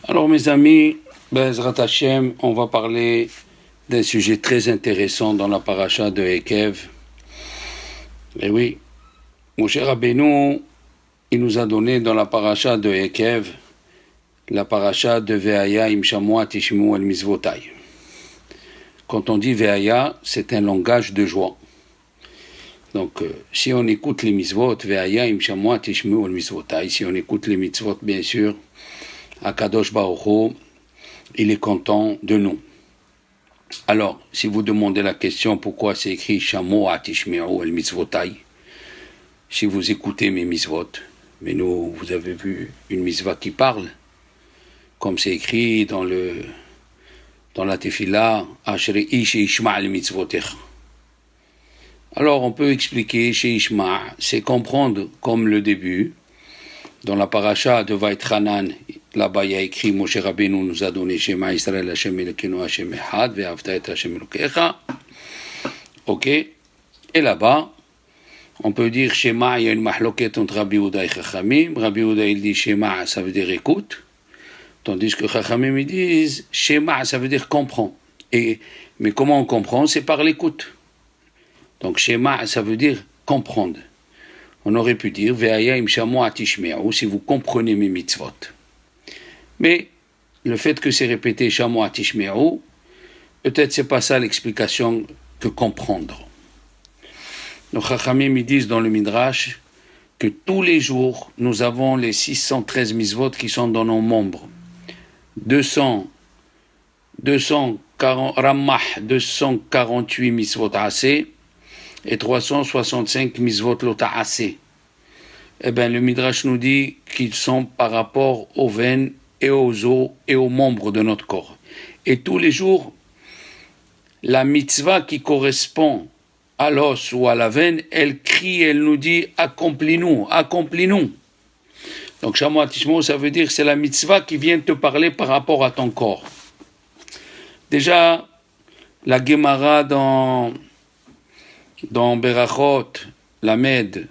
Alors mes amis, Bezrat Hashem, on va parler d'un sujet très intéressant dans la paracha de Ekev. Et oui, Moshe Rabbeinu, il nous a donné dans la paracha de Ekev, la paracha de Ve'aya im Shamua Tishmu el Mizvotai. Quand on dit Ve'aya, c'est un langage de joie. Donc, si on écoute les mitzvot, Ve'aya im Shamua Tishmu el Mizvotai, si on écoute les mitzvot, bien sûr, Akadosh Baruch Hu, il est content de nous. Alors, si vous demandez la question pourquoi c'est écrit Shamoa Tishmeru el Mitzvotai, si vous écoutez mes mitzvot, mais nous, vous avez vu une mitzvah qui parle, comme c'est écrit dans la tefila, Ashrei ish ishma' le mitzvotecha. Alors, on peut expliquer chez Ishma', c'est comprendre comme le début, dans la paracha de Vaïtranan, là-bas il y a écrit Moshe Rabbeinu nous a donné Shema Israël Hashem Elokeinu Hashem Echad ve'ahavta et Hashem Elokecha. Ok. Et là-bas, on peut dire Shema, il y a une mahloket entre Rabbi Yehuda et Chachamim. Rabbi Yehuda il dit Shema, ça veut dire écoute. Tandis que Chachamim ils disent Shema, ça veut dire comprends. Mais comment on comprend? C'est par l'écoute. Donc Shema, ça veut dire comprendre. On aurait pu dire Ve'aya im Shamua Tishmeru, si vous comprenez mes mitzvot. Mais le fait que c'est répété Shamua Tishmeru, peut-être c'est pas ça l'explication que comprendre. Nos Chachamim ils disent dans le Midrash que tous les jours nous avons les 613 mitzvot qui sont dans nos membres. 248 mitzvot assez et 365 mitzvot lota assez. Eh bien, le Midrash nous dit qu'ils sont par rapport aux veines et aux os et aux membres de notre corps. Et tous les jours, la mitzvah qui correspond à l'os ou à la veine, elle crie, elle nous dit « Accomplis-nous, accomplis-nous ». Donc, Shamua Tishmeru, ça veut dire que c'est la mitzvah qui vient te parler par rapport à ton corps. Déjà, la Gemara dans Berachot, la Med,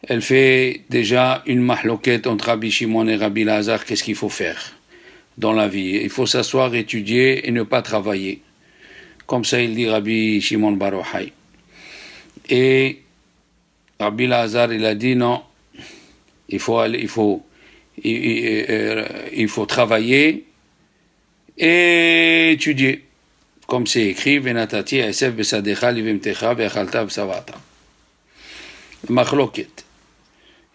elle fait déjà une mahloket entre Rabbi Shimon et Rabbi Lazar. Qu'est-ce qu'il faut faire dans la vie? Il faut s'asseoir, étudier et ne pas travailler. Comme ça, il dit Rabbi Shimon Bar Yochai. Et Rabbi Lazar, il a dit non, il faut travailler et étudier. Comme c'est écrit, Venatati Esef Besadecha Livimtecha Ve'achalta V'savata. Machloket.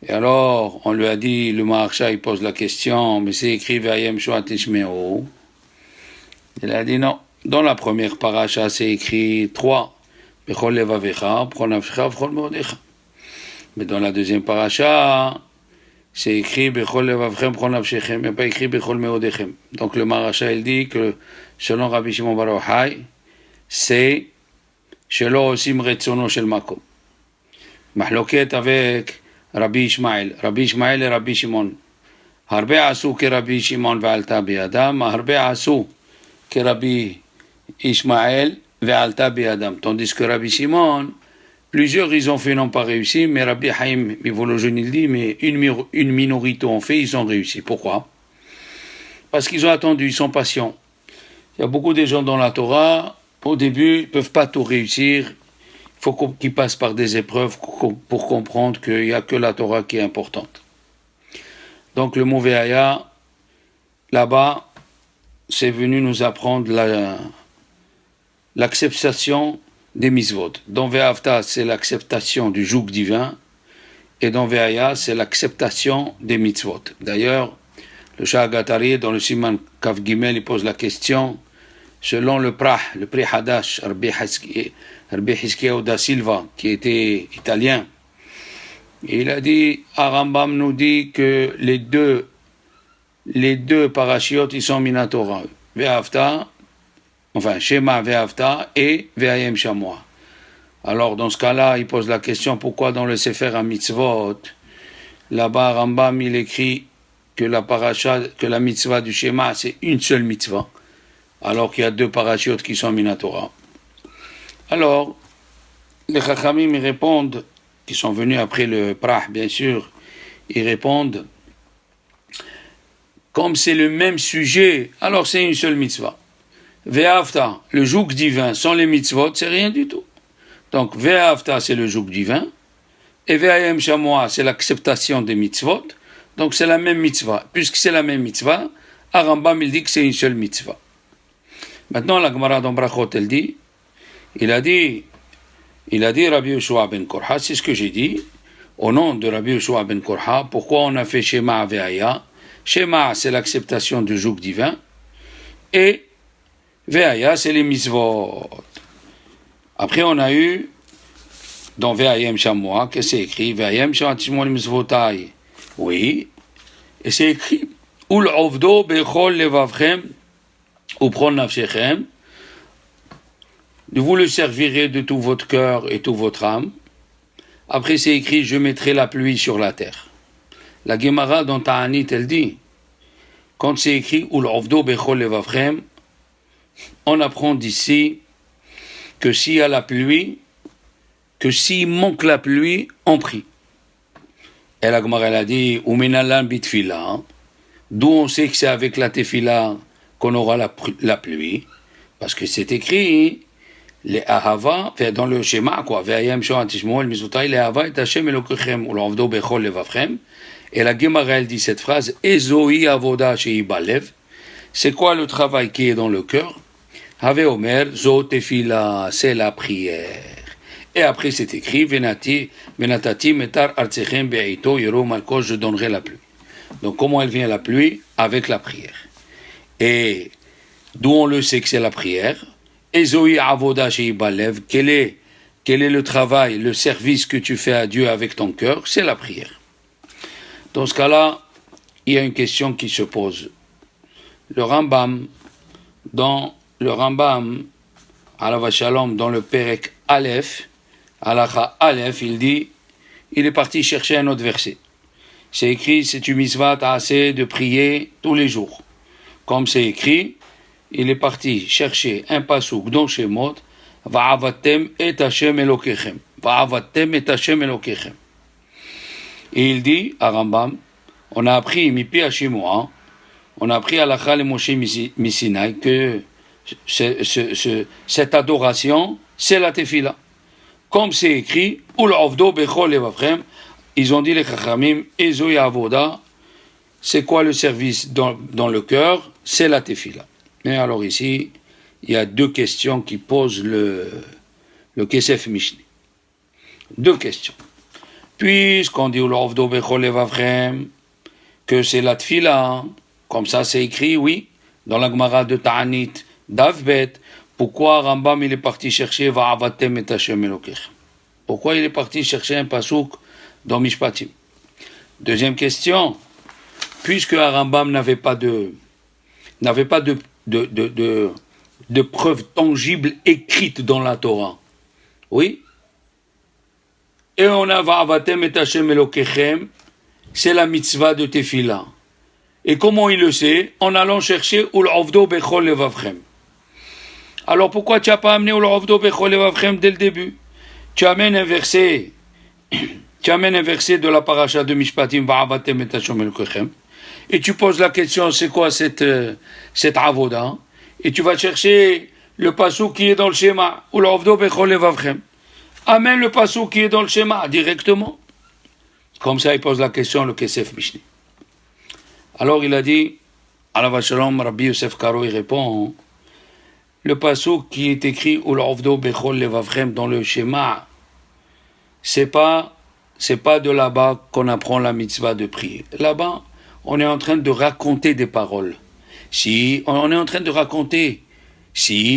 Et alors, on lui a dit, le Maharsha, il pose la question, mais c'est écrit Ve'ayem Shoat Tishmeru. Il a dit non. Dans la première paracha, c'est écrit 3. Bechol levavecha, b'chol nafshecha, b'chol meodecha. Mais dans la deuxième paracha, c'est écrit Bechol levavchem, b'chol nafshechem, mais pas écrit Bechol meodechem. Donc le Maharsha, il dit que selon Rabbi Shimon Bar Yochai, c'est Shelo osim retzono shel makom. Mahloket avec Rabbi Ishmael et Rabbi Shimon. Harbe asu ke Rabbi Shimon ve'alta biyadam, harbe asu ke Rabbi Ishmael ve'alta biyadam. Tandis que Rabbi Shimon, plusieurs ils ont fait, n'ont pas réussi, mais Rabbi Haïm, Mivologène il dit, mais une minorité ont fait, ils ont réussi. Pourquoi? Parce qu'ils ont attendu, ils sont patients. Il y a beaucoup de gens dans la Torah, au début, ils ne peuvent pas tout réussir. Il faut qu'ils passent par des épreuves pour comprendre qu'il n'y a que la Torah qui est importante. Donc le mot Ve'aya, là-bas, c'est venu nous apprendre l'acceptation des mitzvot. Dans Ve'ahavta, c'est l'acceptation du joug divin, et dans Ve'aya, c'est l'acceptation des mitzvot. D'ailleurs, le Shah Gatari, dans le Siman Kav Gimel, il pose la question, selon le Pri Hadash, Rabbi Hiskiyahu da Silva, qui était italien, il a dit, Arambam nous dit que les deux parachiotes, ils sont Minatora, Ve'ahavta, enfin, Shema Ve'ahavta et Ve'ayem Shamua. Alors, dans ce cas-là, il pose la question, pourquoi dans le Sefer HaMitzvot, là-bas, Rambam, il écrit que la mitzvah du Shema, c'est une seule mitzvah, alors qu'il y a deux parachiotes qui sont Minatora. Alors, les Chachamim, ils répondent, qui sont venus après le Prah, bien sûr, ils répondent comme c'est le même sujet, alors c'est une seule mitzvah. Ve'afta, le joug divin, sans les mitzvot, c'est rien du tout. Donc, Ve'afta, c'est le joug divin, et Ve'ayem Shamoa, c'est l'acceptation des mitzvot, donc c'est la même mitzvah. Puisque c'est la même mitzvah, Rambam, il dit que c'est une seule mitzvah. Maintenant, la Gemara dans Brachot, elle dit, il a dit Rabbi Yoshua ben Korha, c'est ce que j'ai dit, au nom de Rabbi Yoshua ben Korha, pourquoi on a fait Shema Ve'aya. Shema, c'est l'acceptation du joug divin, et Ve'aya, c'est les mitzvot. Après, on a eu, dans Ve'ayem Shamoa, que c'est écrit, Ve'ayem Shamoa mitzvotai. Oui, et c'est écrit, Ul ovdo bechol levavchem, ou pron nafshechem, vous le servirez de tout votre cœur et toute votre âme. Après, c'est écrit, je mettrai la pluie sur la terre. La Gemara dans Ta'anit, elle dit, quand c'est écrit, Ul ovdo bechol levavchem, on apprend d'ici que s'il y a la pluie, que s'il manque la pluie, on prie. Et la Gemara elle a dit, Uminalan bitfila, d'où on sait que c'est avec la tefila qu'on aura la pluie, parce que c'est écrit, les ahava, dans le schéma, quoi, ve'ayem sho'an tishmo el mizutai, les ahava et Hashem elokechem, ou l'envdo bechol levavchem, et la Gemara elle dit cette phrase, Ezoi avoda shei balev, c'est quoi le travail qui est dans le cœur? Have Omer, zo tefila, c'est la prière. Et après c'est écrit, venatati metar artsechem be'ito yero malko, je donnerai la pluie. Donc comment elle vient la pluie? Avec la prière. Et d'où on le sait que c'est la prière? Ezoi avoda shei balev, quel est le travail, le service que tu fais à Dieu avec ton cœur? C'est la prière. Dans ce cas-là, il y a une question qui se pose. Le Rambam, Alav Shalom, dans le Perek Aleph, Halacha Aleph, il dit, il est parti chercher un autre verset. C'est écrit, c'est une mitzvah assez de prier tous les jours. Comme c'est écrit, il est parti chercher un pasouk dans Shemot, Va'avatem et Hashem Elokechem. Va'avatem et Hashem Elokechem. Et il dit, à Rambam, on a appris, Mipi Hashimoa, on a appris à Halacha le Moshe Misinaï que cette adoration, c'est la tefila. Comme c'est écrit, Ul ovdo bechol levavchem, ils ont dit les chachamim, Ezoi avoda, c'est quoi le service dans le cœur? C'est la tefila. Mais alors ici, il y a deux questions qui posent le Kesef Mishni. Deux questions. Puisqu'on dit Ul ovdo bechol levavchem, que c'est la tefila, comme ça c'est écrit, oui, dans la Gemara de Ta'anit, Davbet, pourquoi Rambam il est parti chercher Va'avatem et Hashem Elokechem? Pourquoi il est parti chercher un pasouk dans Mishpatim? Deuxième question, puisque Rambam n'avait pas de preuves tangibles écrites dans la Torah, oui, et on a Va'avatem et Hashem Elokechem, c'est la mitzvah de Tefila. Et comment il le sait? En allant chercher Ul ovdo bechol levavchem. Alors pourquoi tu n'as pas amené Ul ovdo bechol levavchem dès le début? Tu amènes un verset de la paracha de Mishpatim, Va'avatem et Hashem Elokechem, et tu poses la question, c'est quoi cette avoda? Et tu vas chercher le passouk qui est dans le schéma, Ul ovdo bechol levavchem. Amène le passouk qui est dans le schéma directement. Comme ça, il pose la question, le Kesef Mishni. Alors il a dit, Alav Shalom, Rabbi Yosef Karo, il répond, le passouk qui est écrit Ul ovdo bechol levavchem dans le schéma, c'est pas de là-bas qu'on apprend la mitzvah de prier. Là-bas, on est en train de raconter des paroles. Si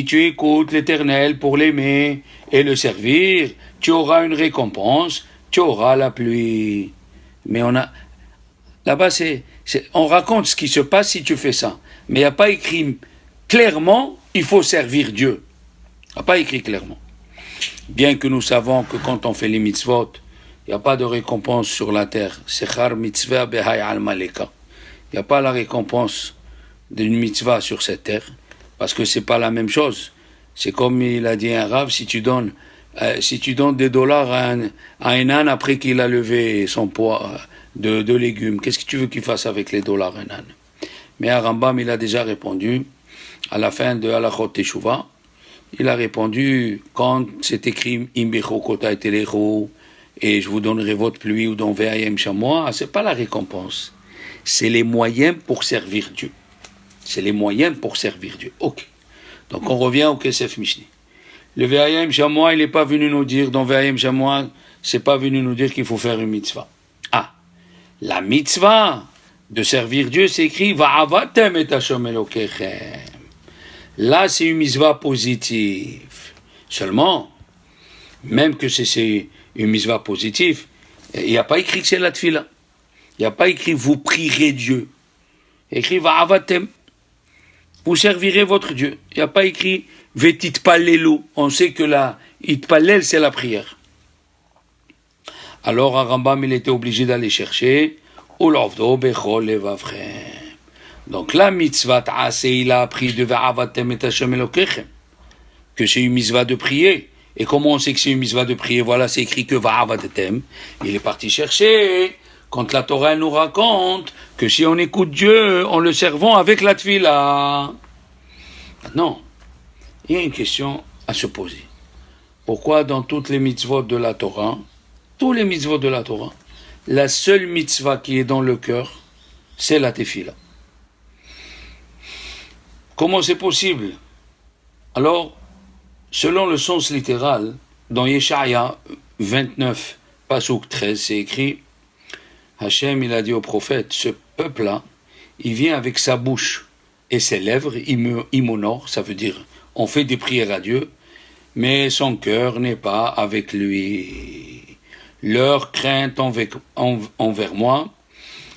tu écoutes l'Éternel pour l'aimer et le servir, tu auras une récompense, tu auras la pluie. Mais là-bas, on raconte ce qui se passe si tu fais ça. Mais il n'y a pas écrit clairement, il faut servir Dieu. Il n'y a pas écrit clairement. Bien que nous savons que quand on fait les mitzvot, il n'y a pas de récompense sur la terre. Sechar mitzvah behai al maleka. Il n'y a pas la récompense d'une mitzvah sur cette terre, parce que c'est pas la même chose. C'est comme il a dit un rave, si tu donnes des dollars à un âne après qu'il a levé son poids de légumes, qu'est-ce que tu veux qu'il fasse avec les dollars, un âne? Mais à Rambam, il a déjà répondu, à la fin de Halachot Teshuvah, il a répondu, quand c'est écrit « Imbecho kota telecho » et « je vous donnerai votre pluie » ou « don ve'ayem chamois », c'est pas la récompense. C'est les moyens pour servir Dieu. C'est les moyens pour servir Dieu. Ok. Donc on revient au Kesef Mishni. Le ve'ayem chamois, il n'est pas venu nous dire, dans ve'ayem chamois, c'est pas venu nous dire qu'il faut faire une mitzvah. Ah, la mitzvah de servir Dieu, c'est écrit « Va'avatem et Hashem Elokechem ». Là, c'est une mitzvah positive. Seulement, même que c'est une mitzvah positive, il n'y a pas écrit que c'est la tfila. Il n'y a pas écrit « vous prierez Dieu ». Il y a écrit « Va'avatem ». Vous servirez votre Dieu. Il n'y a pas écrit « Vetitpallelu ». On sait que la itpallel, c'est la prière. Alors, à Rambam, il était obligé d'aller chercher « Ulovdo bechol levavchem ». Donc la mitzvah ta'aseh, il a appris de va'avatem et Hashem Elokechem, que c'est une mitzvah de prier. Et comment on sait que c'est une mitzvah de prier? Voilà, c'est écrit que va'avatem. Il est parti chercher, quand la Torah elle nous raconte que si on écoute Dieu, en le servant avec la tfila. Maintenant, il y a une question à se poser. Pourquoi dans toutes les mitzvot de la Torah, tous les mitzvot de la Torah, la seule mitzvah qui est dans le cœur, c'est la tefila? Comment c'est possible? Alors, selon le sens littéral, dans Yeshaya 29, Pasuk 13, c'est écrit, Hachem, il a dit au prophète, ce peuple-là, il vient avec sa bouche et ses lèvres, il m'honore, ça veut dire, on fait des prières à Dieu, mais son cœur n'est pas avec lui. Leur crainte envers moi,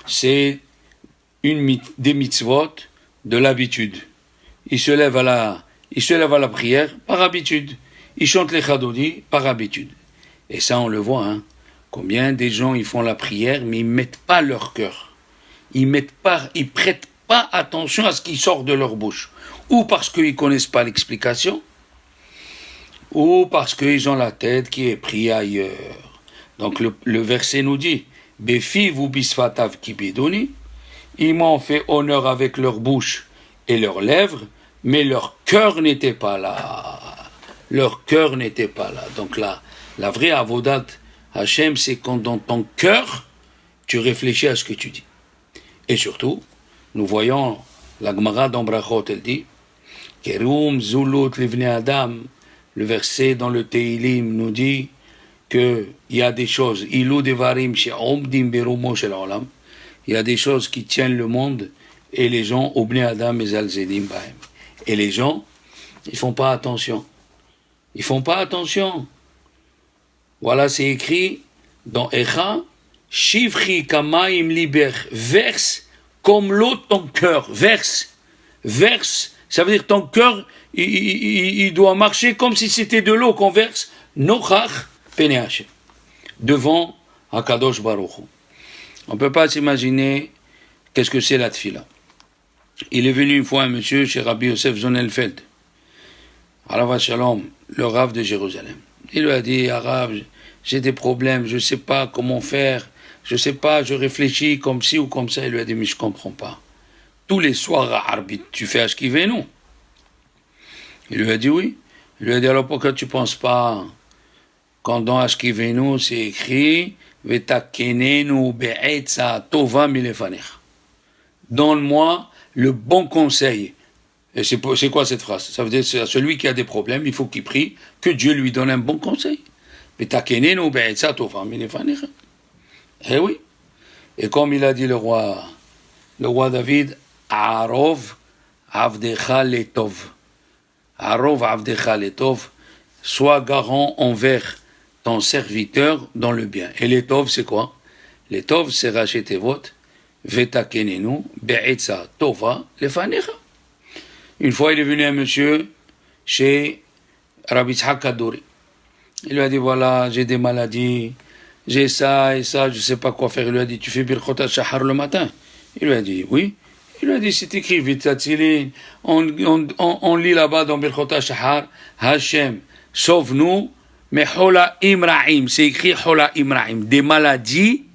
c'est des mitzvot de l'habitude. Il se lève à la prière par habitude. Il chante les chadodis par habitude. Et ça, on le voit, hein. Combien des gens, ils font la prière, mais ils mettent pas leur cœur. Ils prêtent pas attention à ce qui sort de leur bouche. Ou parce qu'ils connaissent pas l'explication, ou parce qu'ils ont la tête qui est prise ailleurs. Donc le verset nous dit, Befi vous bisfatav kibidoni, ils m'ont fait honneur avec leur bouche et leurs lèvres, mais leur cœur n'était pas là. Leur cœur n'était pas là. Donc la vraie avodat Hachem, c'est quand dans ton cœur, tu réfléchis à ce que tu dis. Et surtout, nous voyons la Gemara dans Brachot, elle dit, Kerum zulut livnei Adam, le verset dans le Teilim nous dit qu'il y a des choses, Ilu devarim she'omdim berumo shel olam, il y a des choses qui tiennent le monde, et les gens, Obnei Adam et Zalzedim bahem. Et les gens, ils font pas attention. Ils font pas attention. Voilà, c'est écrit dans Echa, Shivchi kamaim liber, verse comme l'eau ton cœur, verse, ça veut dire ton cœur, il doit marcher comme si c'était de l'eau qu'on verse, nochach peneach, devant Hakadosh Baruch Hu. On ne peut pas s'imaginer qu'est-ce que c'est la tfila. Il est venu une fois un monsieur chez Rabbi Yosef Zonelfeld, Alav Shalom, le Rav de Jérusalem. Il lui a dit, Arabe, j'ai des problèmes, je ne sais pas comment faire, je ne sais pas, je réfléchis comme ci ou comme ça. Il lui a dit, mais je ne comprends pas. Tous les soirs à Arbit, tu fais Ashkivenu? Il lui a dit oui. Il lui a dit, alors pourquoi tu ne penses pas, quand dans Ashkivenu c'est écrit, Vetakenenu be'etza tova milefanech. Donne-moi le bon conseil. Et c'est quoi cette phrase? Ça veut dire que celui qui a des problèmes, il faut qu'il prie que Dieu lui donne un bon conseil. Eh oui. Et comme il a dit le roi David, Arov avdecha letov. Arov avdecha letov. Sois garant envers ton serviteur dans le bien. Et letov, c'est quoi? Letov, c'est racheter votre vetakenenu be'etza tova lefanecha. Une fois, il est venu un monsieur chez Rabbi Yitzhak Kaduri. Il lui a dit, voilà, j'ai des maladies, j'ai ça et ça, je ne sais pas quoi faire. Il lui a dit, tu fais Birchot HaShahar le matin? Il lui a dit, oui. Il lui a dit, c'est écrit, Vitatzilin, on lit là-bas dans Birchot HaShahar, Hachem, sauve-nous, mais Hola Imra'im, c'est écrit Hola Imra'im, des maladies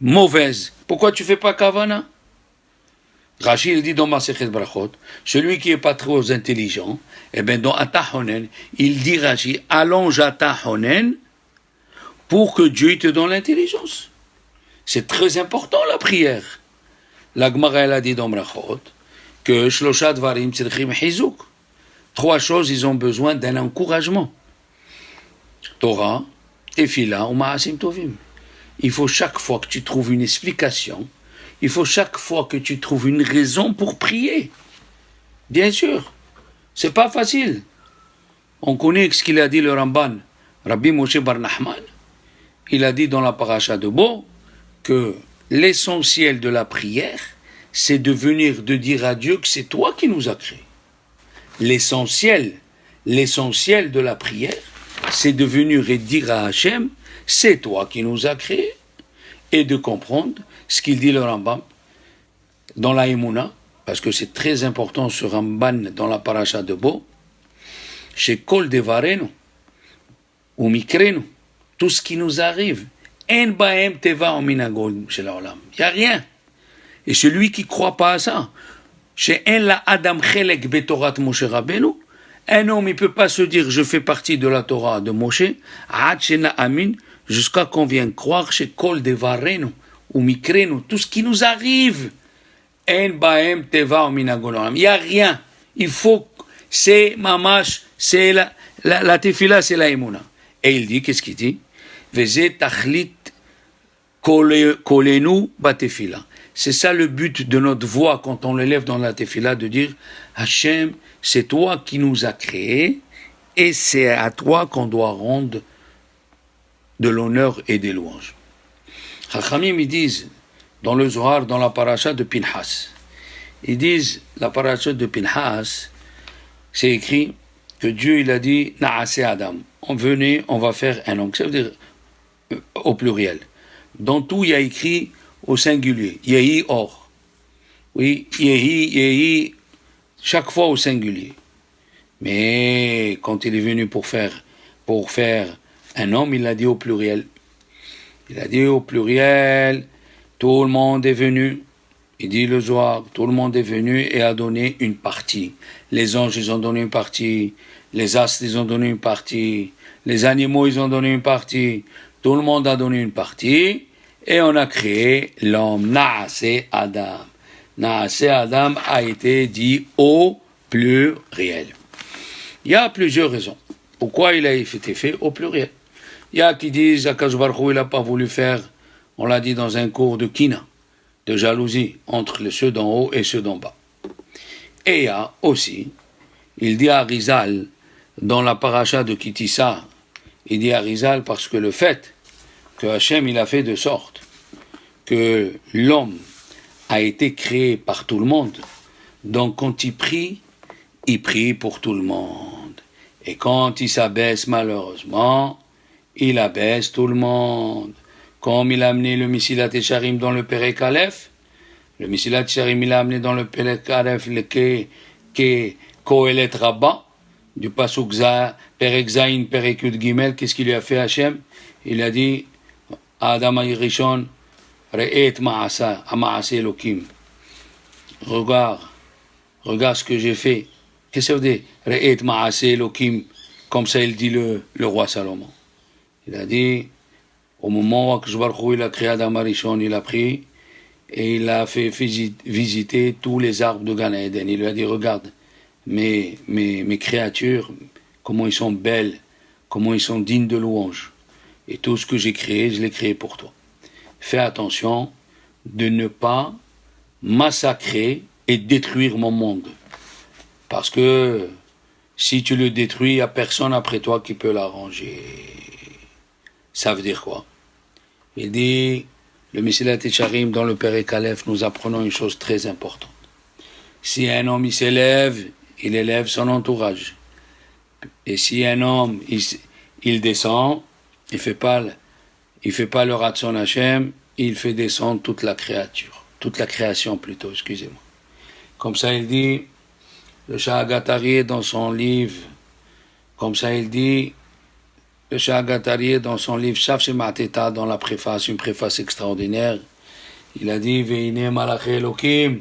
mauvaises. Pourquoi tu ne fais pas Kavana? Rashi, il dit dans Masechet Brachot, celui qui est pas trop intelligent, eh bien, dans Atahonen, il dit Rashi, allonge Atahonen pour que Dieu te donne l'intelligence. C'est très important, la prière. La Gemara, elle a dit dans Brachot, que Shlosha Dvarim Tzrichim Hizouk. 3 choses, ils ont besoin d'un encouragement. Torah, Tefila ou Ma'asim Tovim. Il faut chaque fois que tu trouves une explication, il faut chaque fois que tu trouves une raison pour prier. Bien sûr, c'est pas facile. On connaît ce qu'il a dit le Ramban, Rabbi Moshe Bar Nachman. Il a dit dans la paracha de Bo que l'essentiel de la prière, c'est de venir de dire à Dieu que c'est toi qui nous as créés. L'essentiel de la prière, c'est de venir et dire à Hachem, c'est toi qui nous as créés, et de comprendre ce qu'il dit le Rambam dans la Emouna, parce que c'est très important ce Ramban dans la paracha de Bo, chez Kol Devarenu, ou Mikrenu, tout ce qui nous arrive, En Baem Teva en Minagol, chez l'Olam. Il n'y a rien. Et celui qui ne croit pas à ça, chez En la Adam Chelek Betorat Moshe Rabbeinu, un homme, il ne peut pas se dire je fais partie de la Torah de Moshe, Hachena Amin, jusqu'à qu'on vienne croire chez Kol Devarenu, ou Mikrenu, tout ce qui nous arrive, En Baem Teva en Minagol. Il n'y a rien. Il faut, c'est Mamash, c'est la Tefila, c'est la Emouna. Et il dit, qu'est-ce qu'il dit? Veze Tachlit Kolenu Batefila. C'est ça le but de notre voix quand on l'élève dans la Tefila, de dire Hachem, c'est toi qui nous as créés et c'est à toi qu'on doit rendre de l'honneur et des louanges. Chachamim, ils disent dans le Zohar, dans la paracha de Pinhas, ils disent la paracha de Pinhas, c'est écrit que Dieu il a dit Na'ase Adam, venez, on va faire un homme. Ça veut dire au pluriel. Dans tout, il y a écrit au singulier. Yehi or. Oui, Yehi, chaque fois au singulier. Mais quand il est venu pour faire un homme, il l'a dit au pluriel. Il a dit au pluriel, tout le monde est venu. Il dit le Zohar, tout le monde est venu et a donné une partie. Les anges, ils ont donné une partie. Les astres, ils ont donné une partie. Les animaux, ils ont donné une partie. Tout le monde a donné une partie. Et on a créé l'homme. Na'ase Adam. Na'ase Adam a été dit au pluriel. Il y a plusieurs raisons. Pourquoi il a été fait au pluriel? Il y a qui disent Akadosh Baruch Hu, il n'a pas voulu faire, on l'a dit dans un cours de Kina, de jalousie entre ceux d'en haut et ceux d'en bas. Et il y a aussi, il dit à Rizal, dans la paracha de Kitissa, il dit à Rizal parce que le fait que Hachem il a fait de sorte que l'homme a été créé par tout le monde, donc quand il prie pour tout le monde. Et quand il s'abaisse malheureusement, il abaisse tout le monde. Comme il a amené le Mesilat Yesharim dans le Perek Aleph, le Mesilat Yesharim il a amené dans le Perek Aleph le Kohelet Rabbah, du Pasuk Perek Zayin, Perek Yud Gimel, qu'est-ce qu'il lui a fait Hachem? Il a dit Adam Rishon, Re'et Ma'asa, Ma'ase Elokim. Regarde ce que j'ai fait. Qu'est-ce que ça veut dire? Re'et Ma'ase Elokim, comme ça il dit le roi Salomon. Il a dit, au moment où Akadosh Baruch Hu il a créé Adam Rishon, il a pris et il a fait visiter tous les arbres de Gan Eden. Il lui a dit, regarde, mes créatures, comment ils sont belles, comment ils sont dignes de louange. Et tout ce que j'ai créé, je l'ai créé pour toi. Fais attention de ne pas massacrer et détruire mon monde. Parce que si tu le détruis, il n'y a personne après toi qui peut l'arranger. Ça veut dire quoi? Il dit, le Mesilat Yesharim dans le Perek Aleph, nous apprenons une chose très importante. Si un homme il s'élève, il élève son entourage. Et si un homme il descend, il fait pas le Ratzon Hashem, il fait descendre toute la création plutôt, excusez-moi. Comme ça il dit, le Shahagatari dans son livre, comme ça il dit, le Shahagatari dans son livre Shav Shemateta, dans la préface, une préface extraordinaire, il a dit Veine Malaché Elokim,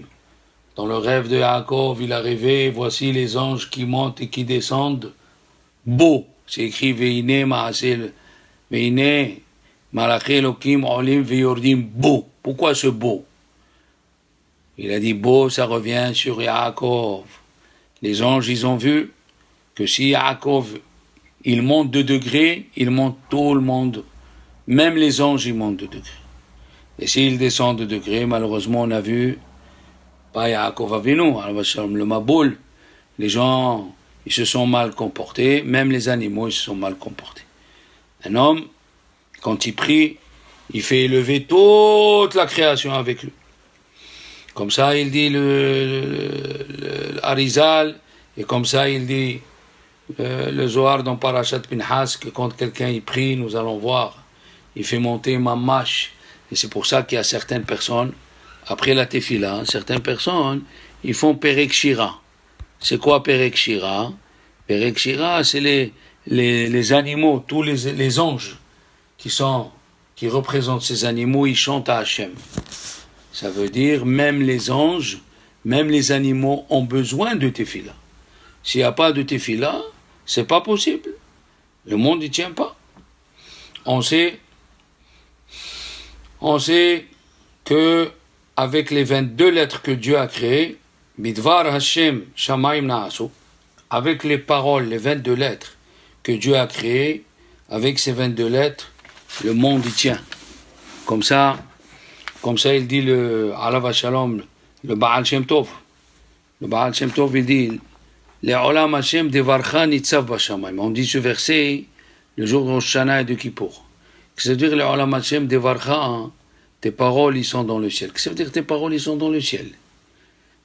Dans le rêve de Yaakov, il a rêvé, voici les anges qui montent et qui descendent. Beau, c'est écrit Veine Maasel, Veine Malaché Elohim Olim Veyordim. Beau. Pourquoi ce beau? Il a dit beau, ça revient sur Yaakov. Les anges, ils ont vu que si Yaakov, il monte de degrés, il monte tout le monde. Même les anges, ils montent de degrés. Et s'ils descendent de degrés, malheureusement, on a vu, pas Yaakov Avinu, le Maboul, les gens, ils se sont mal comportés, même les animaux, ils se sont mal comportés. Un homme, quand il prie, il fait élever toute la création avec lui. Comme ça, il dit le Arizal, et comme ça, il dit le Zohar dans Parashat Pinhas, que quand quelqu'un y prie, nous allons voir, il fait monter Mamash. Et c'est pour ça qu'il y a certaines personnes, après la Tefila, certaines personnes, ils font Perek Shira. C'est quoi Perek Shira? Perek Shira, c'est les animaux, tous les anges qui représentent ces animaux, ils chantent à Hachem. Ça veut dire, même les anges, même les animaux ont besoin de Tefila. S'il n'y a pas de Tefila, c'est pas possible. Le monde n'y tient pas. On sait que avec les 22 lettres que Dieu a créées, Bidvar Hashem Shamayim Naasu, avec les paroles, les 22 lettres que Dieu a créées, avec ces 22 lettres, le monde y tient. Comme ça, il dit le Alav Shalom, le Baal Shem Tov. Le Baal Shem Tov, il dit Le'olam Hashem devarcha nitzav bashamayim. On dit ce verset le jour de Rosh Hashanah et de Kippour. C'est-à-dire Le'olam Hashem devarcha, tes paroles, ils sont dans le ciel. Qu'est-ce que ça veut dire tes paroles, ils sont dans le ciel?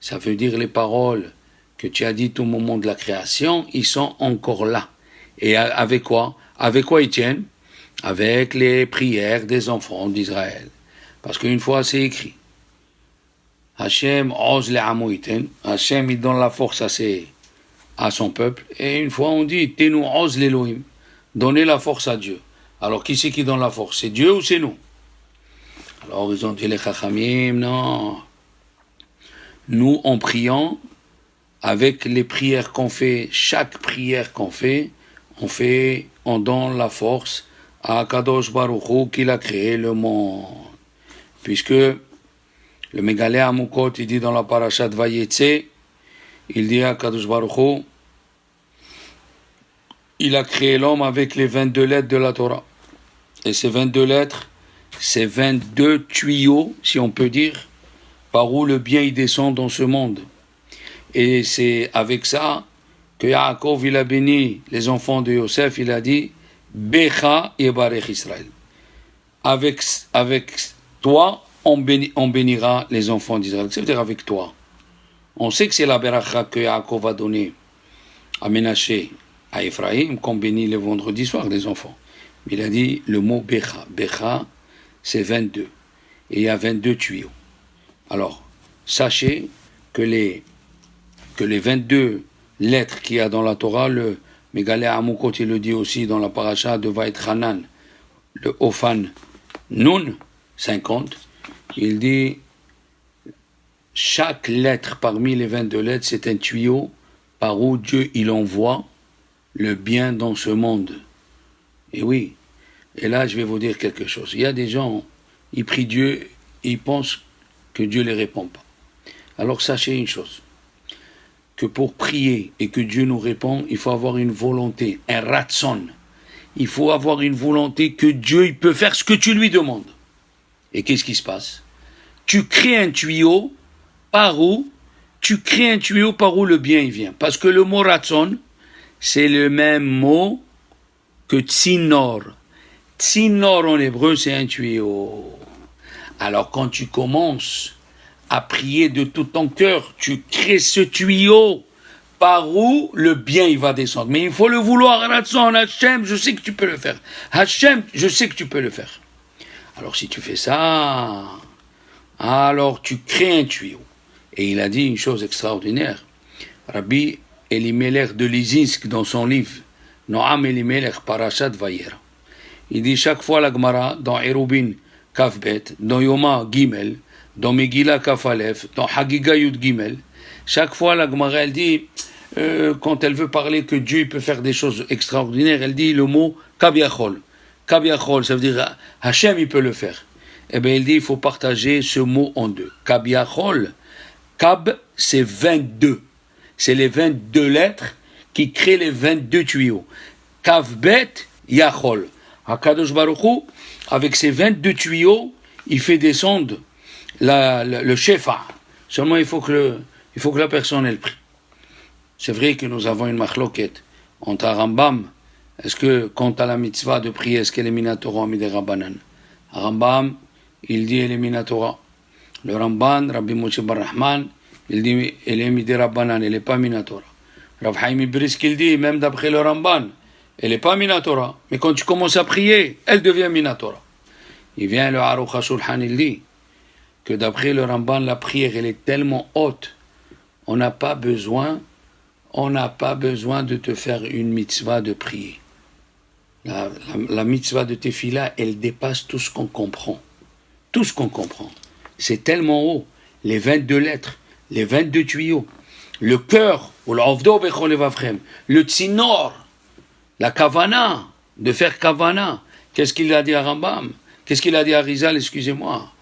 Ça veut dire les paroles que tu as dites au moment de la création, ils sont encore là. Et avec quoi? Avec quoi ils tiennent? Avec les prières des enfants d'Israël. Parce qu'une fois, c'est écrit. Hachem ose les amoïten. Hachem, il donne la force à son peuple. Et une fois, on dit, Tenu ose l'Elohim. Donnez la force à Dieu. Alors, qui c'est qui donne la force? C'est Dieu ou c'est nous? Alors, ils ont dit les Chachamim, non. Nous, en priant, avec les prières qu'on fait, chaque prière qu'on fait, on donne la force à Kadosh Baruch Hu qu'il a créé le monde. Puisque le Megalé Amukot, il dit dans la parashat Vayetse, il dit à Kadosh Baruch Hu, il a créé l'homme avec les 22 lettres de la Torah. Et ces 22 lettres, c'est 22 tuyaux, si on peut dire, par où le bien il descend dans ce monde. Et c'est avec ça que Yaakov il a béni les enfants de Yosef, il a dit Becha Yebarech Israël. Avec toi, on bénira les enfants d'Israël. C'est-à-dire avec toi. On sait que c'est la beracha que Yaakov a donnée à Ménaché, à Ephraïm, qu'on bénit le vendredi soir, les enfants. Mais il a dit le mot Becha. Becha, c'est 22. Et il y a 22 tuyaux. Alors, sachez que les 22 lettres qu'il y a dans la Torah, le Megalé Amukot, il le dit aussi dans la paracha de Vaït Hanan, le Ofan Nun, 50, il dit chaque lettre parmi les 22 lettres, c'est un tuyau par où Dieu il envoie le bien dans ce monde. Et oui, et là je vais vous dire quelque chose. Il y a des gens, ils prient Dieu, ils pensent que Dieu ne les répond pas. Alors sachez une chose, que pour prier et que Dieu nous répond, il faut avoir une volonté, un ratson. Il faut avoir une volonté que Dieu il peut faire ce que tu lui demandes. Et qu'est-ce qui se passe? Tu crées un tuyau par où le bien il vient. Parce que le mot ratson, c'est le même mot que tsinor. Tsinor en hébreu, c'est un tuyau. Alors quand tu commences à prier de tout ton cœur, tu crées ce tuyau par où le bien il va descendre. Mais il faut le vouloir, Ratson, Hachem, je sais que tu peux le faire. Hachem, je sais que tu peux le faire. Alors si tu fais ça, alors tu crées un tuyau. Et il a dit une chose extraordinaire. Rabbi Elimelech de Lizinsk, dans son livre, Noam Elimelech, Parashat Vayera. Il dit chaque fois la Gemara, dans Erubin Kafbet, dans Yoma Gimel, dans Megillah Kaf Aleph, dans Hagiga Yud Gimel, chaque fois la Gemara elle dit, quand elle veut parler que Dieu peut faire des choses extraordinaires, elle dit le mot Kabiachol. Kabiachol, ça veut dire Hachem il peut le faire. Eh bien, il dit il faut partager ce mot en deux. Kabiachol, Kab c'est 22. C'est les 22 lettres qui créent les 22 tuyaux. Kavbet Yachol. Hakadosh Baruch Hu, avec ces 22 tuyaux, il fait descendre le shefa. Seulement, il faut que la personne ait le prie. C'est vrai que nous avons une machloket entre Rambam. Est-ce que, quant à la mitzvah de prier, est-ce qu'elle est minatora ou midirabanan? Rambam, il dit elle est minatora. Le Ramban, Rabbi Moshe Bar Rahman, il dit elle est midirabanan, elle n'est pas minatora. Rav Chaim Brisk, il dit, même d'après le Ramban, elle n'est pas minatora. Mais quand tu commences à prier, elle devient minatora. Il vient le Aruch HaShulchan, il dit que d'après le Ramban, la prière, elle est tellement haute, on n'a pas besoin de te faire une mitzvah de prier. La mitzvah de tefila, elle dépasse tout ce qu'on comprend. Tout ce qu'on comprend. C'est tellement haut. Les 22 lettres, les 22 tuyaux, le cœur, le tsinor, la kavana, de faire kavana. Qu'est-ce qu'il a dit à Rambam? Qu'est-ce qu'il a dit à Rizal? Excusez-moi.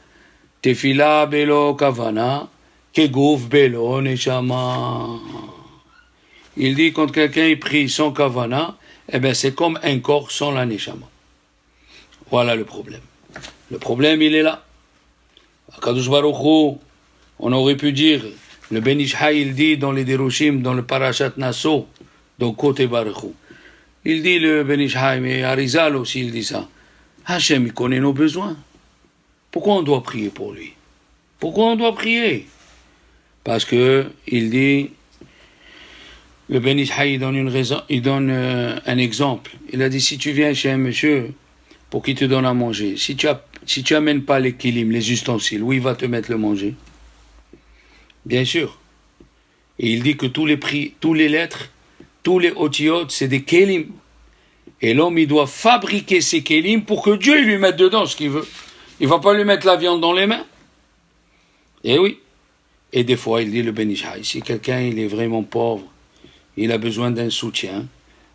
Tefila belo kavana, kegouf belo neshama. Il dit quand quelqu'un prie sans kavana, eh bien c'est comme un corps sans la neshama. Voilà le problème. Le problème, il est là. Akadosh Baruch Hu, on aurait pu dire, le Ben Ish Chai, il dit dans les Derushim, dans le Parashat Naso, dans Côté Baruch Hu. Il dit le Ben Ish Chai, mais Arizal aussi, il dit ça. Hachem, il connaît nos besoins. Pourquoi on doit prier pour lui? Pourquoi on doit prier? Parce que, il dit, le Ben Ish Chai, il donne un exemple. Il a dit, si tu viens chez un monsieur pour qu'il te donne à manger, si tu amènes pas les kilim, les ustensiles, où il va te mettre le manger? Bien sûr. Et il dit que tous les lettres, tous les otiyot, c'est des kelim. Et l'homme, il doit fabriquer ces kelim pour que Dieu lui mette dedans ce qu'il veut. Il ne va pas lui mettre la viande dans les mains. Et oui. Et des fois, il dit le Ben Ish Chai, si quelqu'un il est vraiment pauvre, il a besoin d'un soutien,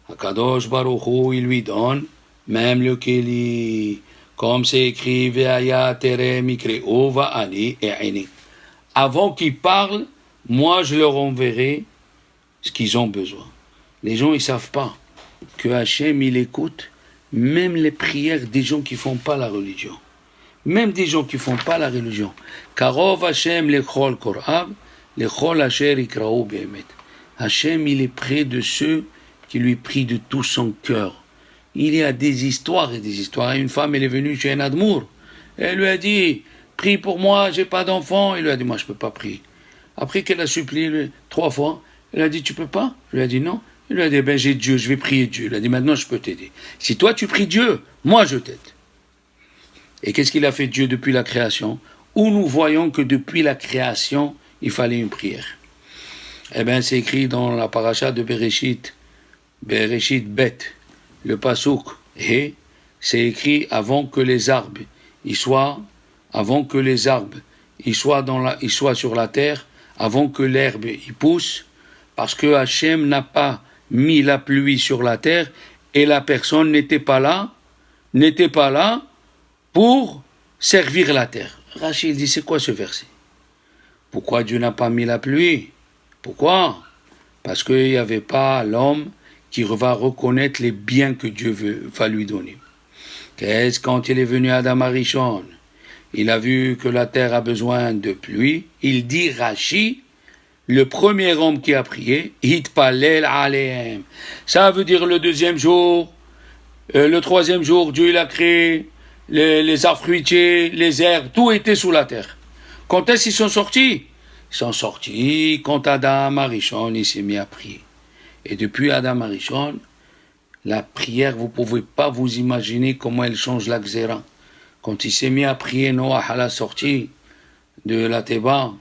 Akadosh Baruch Hu, il lui donne même le keli, comme c'est écrit, Ve'aya tere mikreo va'ani e'ini. Avant qu'ils parlent, moi je leur enverrai ce qu'ils ont besoin. Les gens, ils ne savent pas que Hachem, il écoute même les prières des gens qui ne font pas la religion. Même des gens qui ne font pas la religion. Karov Hachem lechol korav, lechol asher ikrao be'emet. Hachem, il est près de ceux qui lui prient de tout son cœur. Il y a des histoires et des histoires. Une femme, elle est venue chez un admour. Elle lui a dit, prie pour moi, j'ai pas d'enfant. Il lui a dit, moi, je peux pas prier. Après qu'elle a supplié 3 fois, elle a dit, tu peux pas? Il lui a dit, non. Il lui a dit, ben, j'ai Dieu, je vais prier Dieu. Il a dit, maintenant, je peux t'aider. Si toi, tu pries Dieu, moi, je t'aide. Et qu'est-ce qu'il a fait Dieu depuis la création? Où nous voyons que depuis la création, il fallait une prière. Eh bien, c'est écrit dans la paracha de Bereshit Bet, le pasouk, et c'est écrit avant que les arbres, ils soient sur la terre, avant que l'herbe y pousse, parce que Hachem n'a pas mis la pluie sur la terre, et la personne n'était pas là pour servir la terre. Rachid dit, c'est quoi ce verset? Pourquoi Dieu n'a pas mis la pluie? Pourquoi? Parce qu'il n'y avait pas l'homme qui va reconnaître les biens que Dieu va lui donner. Qu'est-ce quand il est venu à Adam Arishon? Il a vu que la terre a besoin de pluie. Il dit, Rashi, le premier homme qui a prié, Hitpalel Aleem. Ça veut dire le 2e jour, le 3e jour, Dieu il a créé les arbres fruitiers, les herbes, tout était sous la terre. Quand est-ce qu'ils sont sortis? Ils sont sortis quand Adam Arishon il s'est mis à prier. Et depuis Adam Arishon, la prière, vous ne pouvez pas vous imaginer comment elle change la Xéra. Quand il s'est mis à prier Noah à la sortie de la Théba,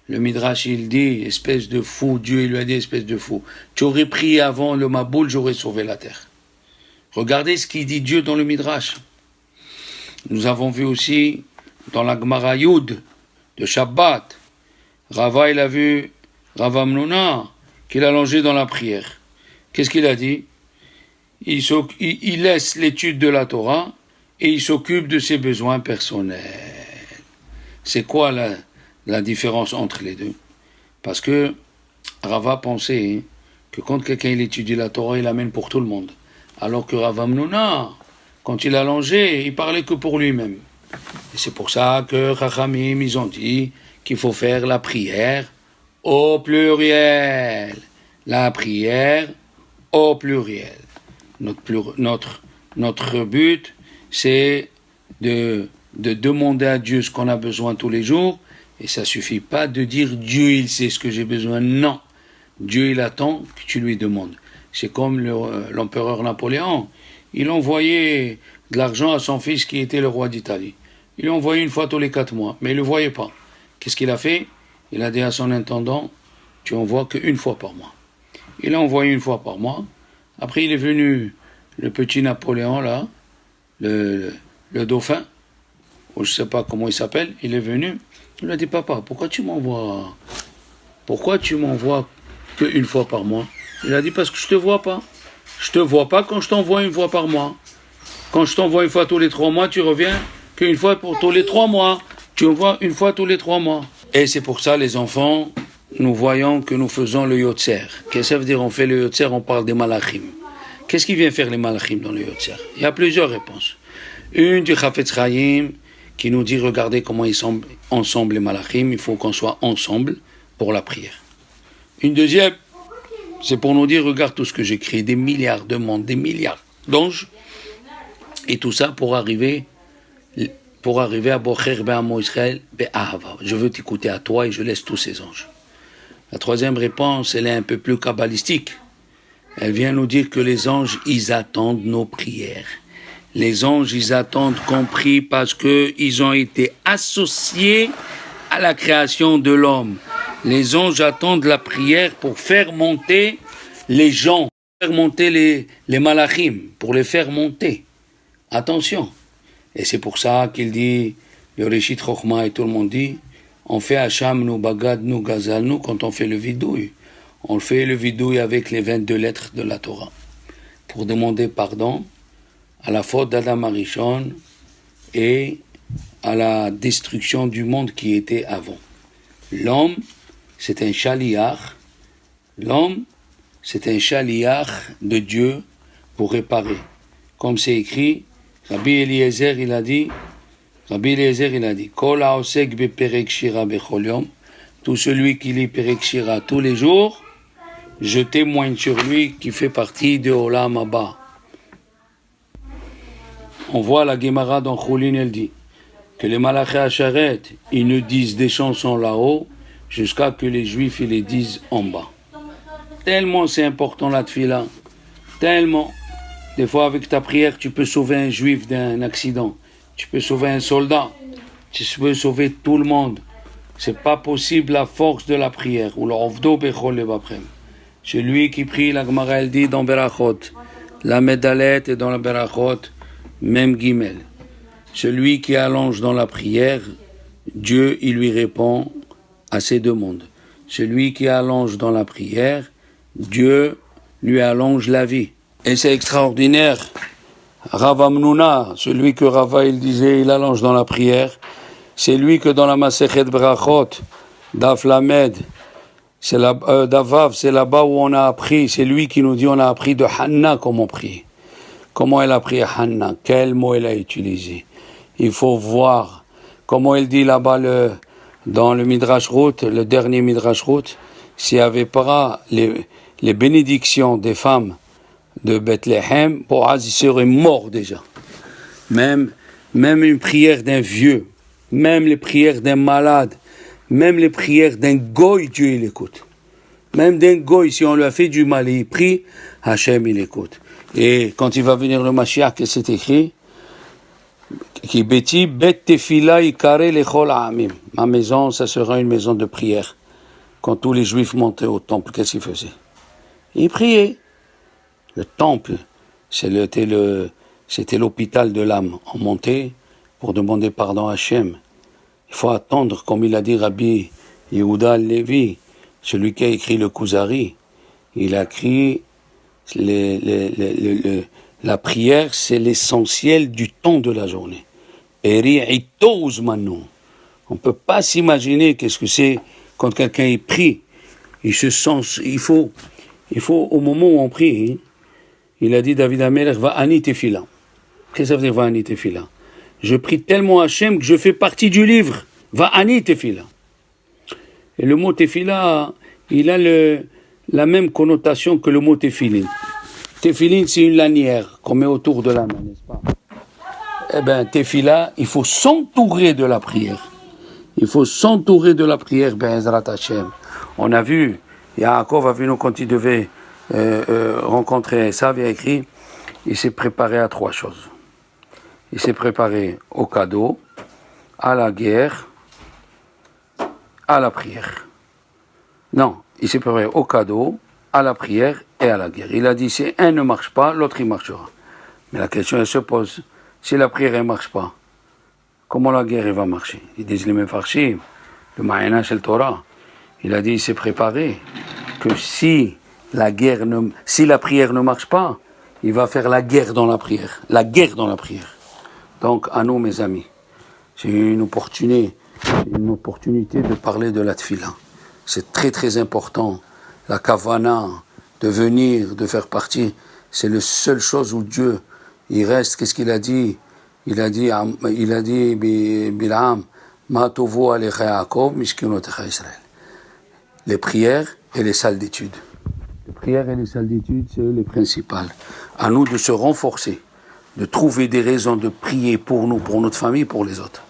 le Midrash il dit, espèce de fou, Dieu il lui a dit, espèce de fou, tu aurais prié avant le Maboul, j'aurais sauvé la terre. Regardez ce qu'il dit Dieu dans le Midrash. Nous avons vu aussi dans la Gemara Yud, de Shabbat, Rava, il a vu Rav Hamnuna qu'il a allongé dans la prière. Qu'est-ce qu'il a dit? Il laisse l'étude de la Torah et il s'occupe de ses besoins personnels. C'est quoi la différence entre les deux? Parce que Rava pensait que quand quelqu'un il étudie la Torah, il l'amène pour tout le monde. Alors que Rav Hamnuna, quand il a allongé, il parlait que pour lui-même. Et c'est pour ça que Chachamim, ils ont dit qu'il faut faire la prière au pluriel. La prière au pluriel. Notre but, c'est de demander à Dieu ce qu'on a besoin tous les jours. Et ça suffit pas de dire Dieu, il sait ce que j'ai besoin. Non. Dieu, il attend que tu lui demandes. C'est comme l'empereur Napoléon. Il envoyait de l'argent à son fils qui était le roi d'Italie. Il l'envoyait une fois tous les 4 mois, mais il ne le voyait pas. Qu'est-ce qu'il a fait? Il a dit à son intendant, tu envoies qu'une fois par mois. Il a envoyé une fois par mois. Après, il est venu le petit Napoléon, là, le dauphin, ou je ne sais pas comment il s'appelle, il est venu. Il a dit, papa, pourquoi tu m'envoies qu'une fois par mois? Il a dit, parce que je ne te vois pas. Je ne te vois pas quand je t'envoie une fois par mois. Quand je t'envoie une fois tous les 3 mois, tu reviens qu'une fois pour tous les 3 mois. Tu envoies une fois tous les 3 mois. Et c'est pour ça, les enfants, nous voyons que nous faisons le Yotzer. Qu'est-ce que ça veut dire? On fait le Yotzer, on parle des Malachim. Qu'est-ce qui vient faire les Malachim dans le Yotzer? Il y a plusieurs réponses. Une du Chafetz Chaim qui nous dit, regardez comment ils sont ensemble les Malachim, il faut qu'on soit ensemble pour la prière. Une deuxième, c'est pour nous dire, regarde tout ce que j'ai créé, des milliards de mondes, des milliards d'anges, et tout ça pour arriver à Bocher Be'amo Israël Be'ahava. Je veux t'écouter à toi et je laisse tous ces anges. La troisième réponse, elle est un peu plus kabbalistique. Elle vient nous dire que les anges, ils attendent nos prières. Les anges, ils attendent qu'on prie parce qu'ils ont été associés à la création de l'homme. Les anges attendent la prière pour faire monter les gens, faire monter les malachim, pour les faire monter. Attention. Et c'est pour ça qu'il dit, le Reshit Chochma et tout le monde dit, on fait Hacham nous bagad nous gazal nous quand on fait le vidouille. On fait le vidouille avec les 22 lettres de la Torah. Pour demander pardon à la faute d'Adam Arishon et à la destruction du monde qui était avant. L'homme, c'est un shaliach. L'homme, c'est un shaliach de Dieu pour réparer. Comme c'est écrit, Rabbi Eliezer, il a dit, Kol haosek beperek shira bechol yom, tout celui qui lit perek shira tous les jours, je témoigne sur lui qui fait partie de Olam Haba. On voit la Gemara dans Choulin, elle dit que les Malachei Asharet, ils nous disent des chansons là-haut jusqu'à que les Juifs ils les disent en bas. Tellement c'est important la tefila, tellement. Des fois avec ta prière tu peux sauver un Juif d'un accident, tu peux sauver un soldat, tu peux sauver tout le monde. C'est pas possible la force de la prière. Ou le Ovdo Bechol Levaprem. Celui qui prie, la Gemara elle dit dans Berachot, la Medalet et dans la Berachot, même Gimel. Celui qui allonge dans la prière, Dieu, il lui répond à ses demandes. Celui qui allonge dans la prière, Dieu lui allonge la vie. Et c'est extraordinaire. Rav Hamnuna, celui que Rava il disait, il allonge dans la prière, c'est lui que dans la Masechet Brachot, Daf Lamed, c'est Davav, c'est là-bas où on a appris, c'est lui qui nous dit, on a appris de Hanna comment prier. Comment elle a prié Hanna, quel mot elle a utilisé. Il faut voir comment elle dit là-bas dans le Midrash Ruth, le dernier Midrash Ruth, s'il n'y avait pas les bénédictions des femmes de Bethléem, Boaz il serait mort déjà. Même une prière d'un vieux, même les prières d'un malade, même les prières d'un goy, Dieu il écoute. Même d'un goy, si on lui a fait du mal et il prie, Hachem il écoute. Et quand il va venir le Mashiach, qu'est-ce que c'est écrit? Qui beti bet tefila ikare lechol ha'amim. Ma maison, ça sera une maison de prière. Quand tous les Juifs montaient au temple, qu'est-ce qu'ils faisaient? Ils priaient. Le temple, c'était l'hôpital de l'âme. On montait pour demander pardon à Hachem. Il Il faut attendre, comme il a dit Rabbi Yehuda Levi, celui qui a écrit le Kuzari. Il a écrit la prière, c'est l'essentiel du temps de la journée. Eri ito uzmanu. On ne peut pas s'imaginer qu'est-ce que c'est quand quelqu'un est pris. Il se sent, il faut au moment où on prie, il a dit David Amelech, Va'ani tefila. Qu'est-ce que ça veut dire Va'ani tefila? Je prie tellement Hachem que je fais partie du livre. Va'ani tefila. Et le mot tefila, il a la même connotation que le mot tefilin. Tefilin, c'est une lanière qu'on met autour de la main, n'est-ce pas? Eh bien, tefila, il faut s'entourer de la prière. Il faut s'entourer de la prière, Be'ezrat Hashem. On a vu, Yaakov Avinu, quand il devait rencontrer Esav, il a écrit, il s'est préparé à 3 choses. Il s'est préparé au cadeau, à la guerre, à la prière. Non, il s'est préparé au cadeau, à la prière et à la guerre. Il a dit, si un ne marche pas, l'autre il marchera. Mais la question elle se pose, si la prière ne marche pas, comment la guerre elle va marcher? Ils disent les Mefarshim, le Ma'ana Shel Torah. Il a dit, il s'est préparé, que si la prière ne marche pas, il va faire la guerre dans la prière. La guerre dans la prière. Donc, à nous, mes amis, c'est une opportunité de parler de la tefila. C'est très très important. La kavana, de venir, de faire partie, c'est la seule chose où Dieu, il reste. Qu'est-ce qu'il a dit? Il a dit, Bilam, Ma tovo alecha Yaakov, mishkinotecha Israël. Les prières et les salles d'études. Les prières et les salles d'études, c'est les principales. À nous de se renforcer, de trouver des raisons de prier pour nous, pour notre famille, pour les autres.